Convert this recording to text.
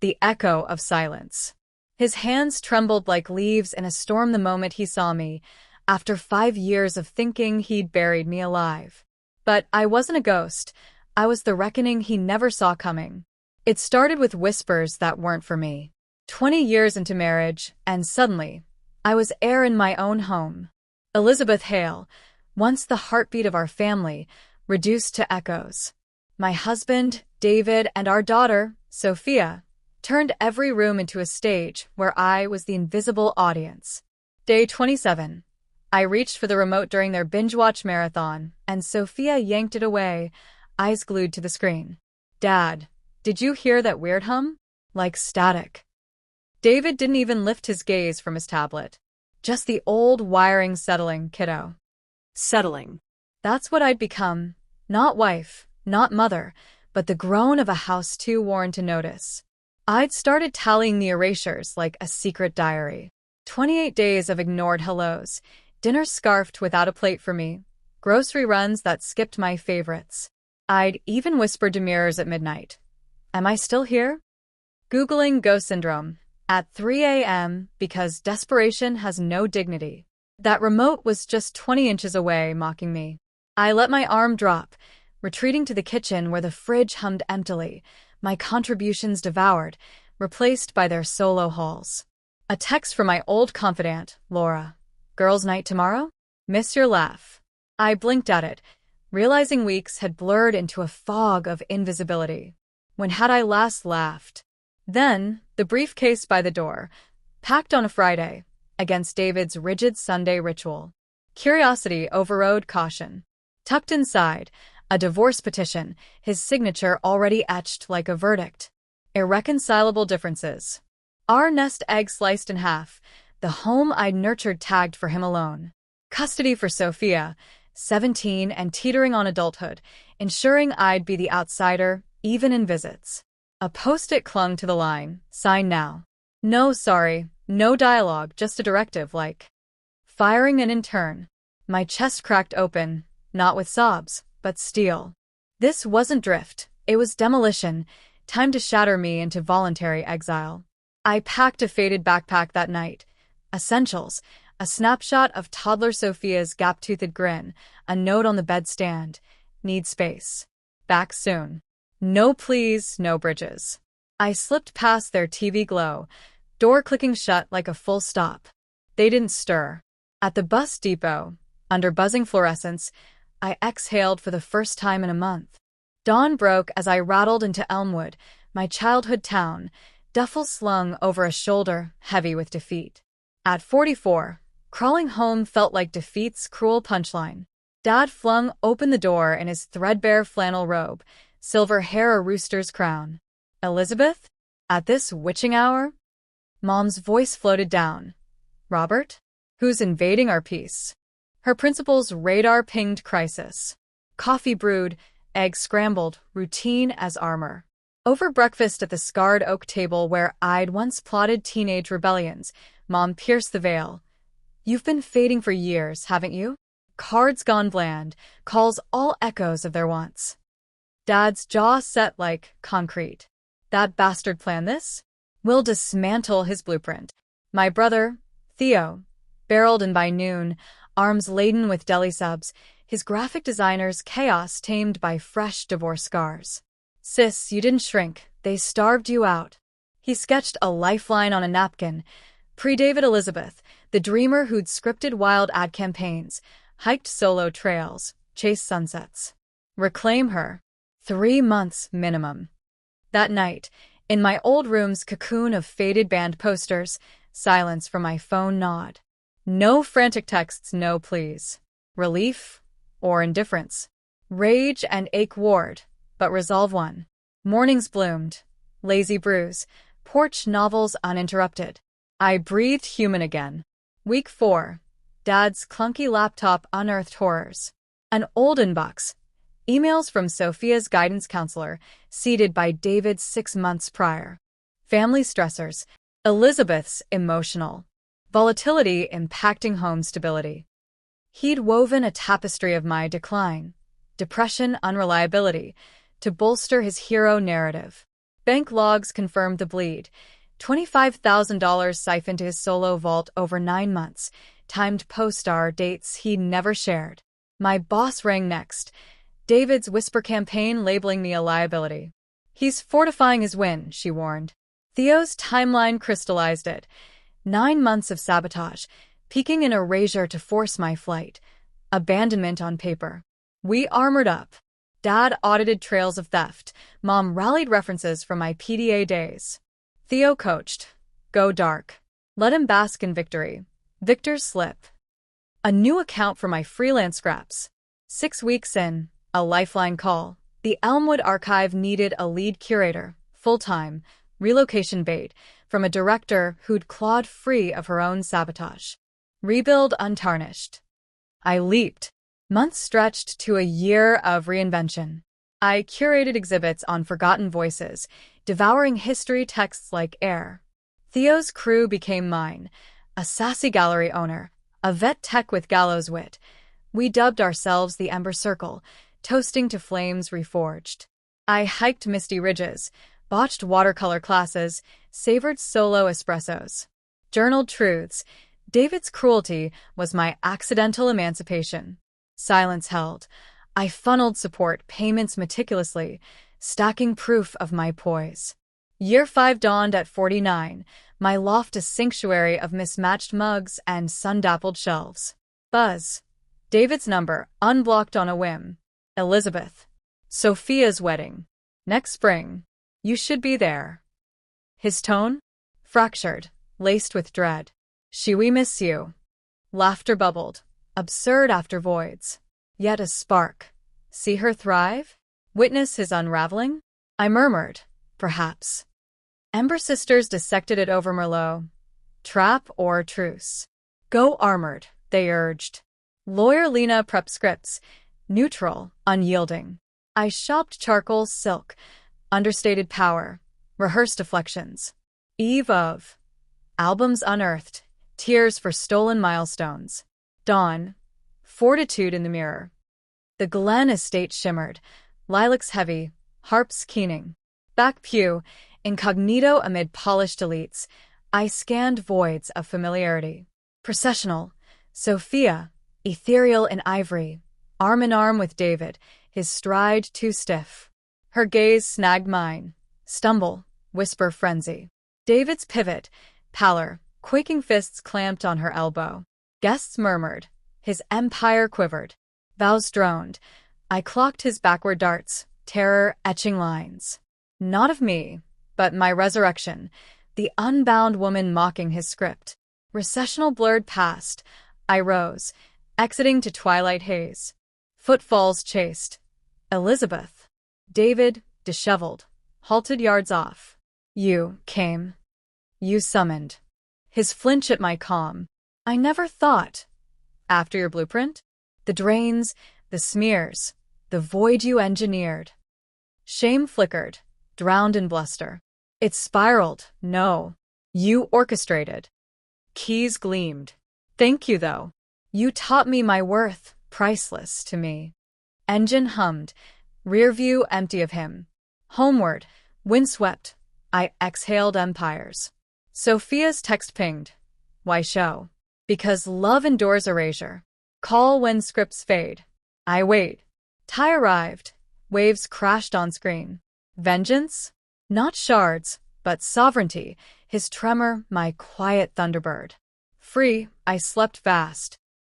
the echo of silence. His hands trembled like leaves in a storm the moment he saw me, after 5 years of thinking he'd buried me alive. But I wasn't a ghost. I was the reckoning he never saw coming. It started with whispers that weren't for me. 20 years into marriage, and suddenly, I was heir in my own home. Elizabeth Hale, once the heartbeat of our family, reduced to echoes. My husband, David, and our daughter, Sophia, turned every room into a stage where I was the invisible audience. Day 27. I reached for the remote during their binge-watch marathon, and Sophia yanked it away, eyes glued to the screen. "Dad, did you hear that weird hum? Like static." David didn't even lift his gaze from his tablet. "Just the old wiring settling, kiddo." Settling. That's what I'd become. Not wife, not mother, but the groan of a house too worn to notice. I'd started tallying the erasures like a secret diary. 28 days of ignored hellos, dinner scarfed without a plate for me, grocery runs that skipped my favorites. I'd even whispered to mirrors at midnight, "Am I still here?" Googling ghost syndrome at 3 a.m. because desperation has no dignity. That remote was just 20 inches away, mocking me. I let my arm drop, retreating to the kitchen where the fridge hummed emptily, my contributions devoured, replaced by their solo hauls. A text from my old confidant, Laura. "Girls' night tomorrow? Miss your laugh." I blinked at it, realizing weeks had blurred into a fog of invisibility. When had I last laughed? Then, the briefcase by the door, packed on a Friday, against David's rigid Sunday ritual. Curiosity overrode caution. Tucked inside, a divorce petition, his signature already etched like a verdict. Irreconcilable differences. Our nest egg sliced in half, the home I'd nurtured tagged for him alone. Custody for Sophia, 17 and teetering on adulthood, ensuring I'd be the outsider, even in visits. A post-it clung to the line, "Sign now." No sorry, no dialogue, just a directive like firing an intern. My chest cracked open, not with sobs, but steel. This wasn't drift, it was demolition, time to shatter me into voluntary exile. I packed a faded backpack that night. Essentials, a snapshot of toddler Sophia's gap-toothed grin, a note on the bedstand, "Need space. Back soon." No please, no bridges. I slipped past their TV glow, door clicking shut like a full stop. They didn't stir. At the bus depot, under buzzing fluorescence, I exhaled for the first time in a month. Dawn broke as I rattled into Elmwood, my childhood town, duffel slung over a shoulder, heavy with defeat. At 44, crawling home felt like defeat's cruel punchline. Dad flung open the door in his threadbare flannel robe, silver hair a rooster's crown. "Elizabeth? At this witching hour?" Mom's voice floated down. "Robert? Who's invading our peace?" Her principal's radar-pinged crisis. Coffee brewed, eggs scrambled, routine as armor. Over breakfast at the scarred oak table where I'd once plotted teenage rebellions, Mom pierced the veil. "You've been fading for years, haven't you? Cards gone bland, calls all echoes of their wants." Dad's jaw set like concrete. "That bastard planned this? We'll dismantle his blueprint." My brother, Theo, barreled in by noon, arms laden with deli subs, his graphic designer's chaos tamed by fresh divorce scars. "Sis, you didn't shrink. They starved you out." He sketched a lifeline on a napkin. Pre-David Elizabeth, the dreamer who'd scripted wild ad campaigns, hiked solo trails, chased sunsets. Reclaim her. 3 months minimum. That night, in my old room's cocoon of faded band posters, silence from my phone nod. No frantic texts, no pleas. Relief or indifference. Rage and ache warred, but resolve won. Mornings bloomed. Lazy brews. Porch novels uninterrupted. I breathed human again. Week 4. Dad's clunky laptop unearthed horrors. An old inbox. Emails from Sophia's guidance counselor, seeded by David's 6 months prior. Family stressors. Elizabeth's emotional. Volatility impacting home stability. He'd woven a tapestry of my decline, depression, unreliability, to bolster his hero narrative. Bank logs confirmed the bleed. $25,000 siphoned to his solo vault over 9 months, timed post-star dates he never shared. My boss rang next. David's whisper campaign labeling me a liability. He's fortifying his win, she warned. Theo's timeline crystallized it. 9 months of sabotage, peaking in erasure to force my flight. Abandonment on paper. We armored up. Dad audited trails of theft. Mom rallied references from my PDA days. Theo coached. Go dark. Let him bask in victory. Victor's slip. A new account for my freelance scraps. 6 weeks in, a lifeline call. The Elmwood archive needed a lead curator, full-time, relocation bait, from a director who'd clawed free of her own sabotage. Rebuild untarnished. I leaped. Months stretched to a year of reinvention. I curated exhibits on forgotten voices, devouring history texts like air. Theo's crew became mine, a sassy gallery owner, a vet tech with gallows wit. We dubbed ourselves the Ember Circle, toasting to flames reforged. I hiked misty ridges, botched watercolor classes, savored solo espressos. Journaled truths. David's cruelty was my accidental emancipation. Silence held. I funneled support payments meticulously, stacking proof of my poise. Year 5 dawned at 49, my loft a sanctuary of mismatched mugs and sun-dappled shelves. Buzz. David's number, unblocked on a whim. Elizabeth. Sophia's wedding. Next spring. You should be there. His tone? Fractured, laced with dread. We miss you. Laughter bubbled. Absurd after voids. Yet a spark. See her thrive? Witness his unraveling? I murmured. Perhaps. Ember sisters dissected it over Merlot. Trap or truce? Go armored, they urged. Lawyer Lena prepped scripts. Neutral, unyielding. I shopped charcoal silk. Understated power. Rehearsed deflections. Eve of. Albums unearthed. Tears for stolen milestones. Dawn. Fortitude in the mirror. The Glen estate shimmered. Lilacs heavy. Harps keening. Back pew. Incognito amid polished elites. I scanned voids of familiarity. Processional. Sophia. Ethereal in ivory. Arm in arm with David. His stride too stiff. Her gaze snagged mine. Stumble. Whisper frenzy. David's pivot. Pallor. Quaking fists clamped on her elbow. Guests murmured. His empire quivered. Vows droned. I clocked his backward darts, terror etching lines. Not of me, but my resurrection, the unbound woman mocking his script. Recessional blurred past. I rose, exiting to twilight haze. Footfalls chased. Elizabeth. David, disheveled, halted yards off. You came. You summoned. His flinch at my calm. I never thought. After your blueprint? The drains, the smears, the void you engineered. Shame flickered, drowned in bluster. It spiraled, no. You orchestrated. Keys gleamed. Thank you, though. You taught me my worth, priceless to me. Engine hummed, rear view empty of him. Homeward, windswept, I exhaled empires. Sophia's text pinged. Why show? Because love endures erasure. Call when scripts fade. I wait. Ty arrived. Waves crashed on screen. Vengeance? Not shards, but sovereignty. His tremor, my quiet thunderbird. Free, I slept fast.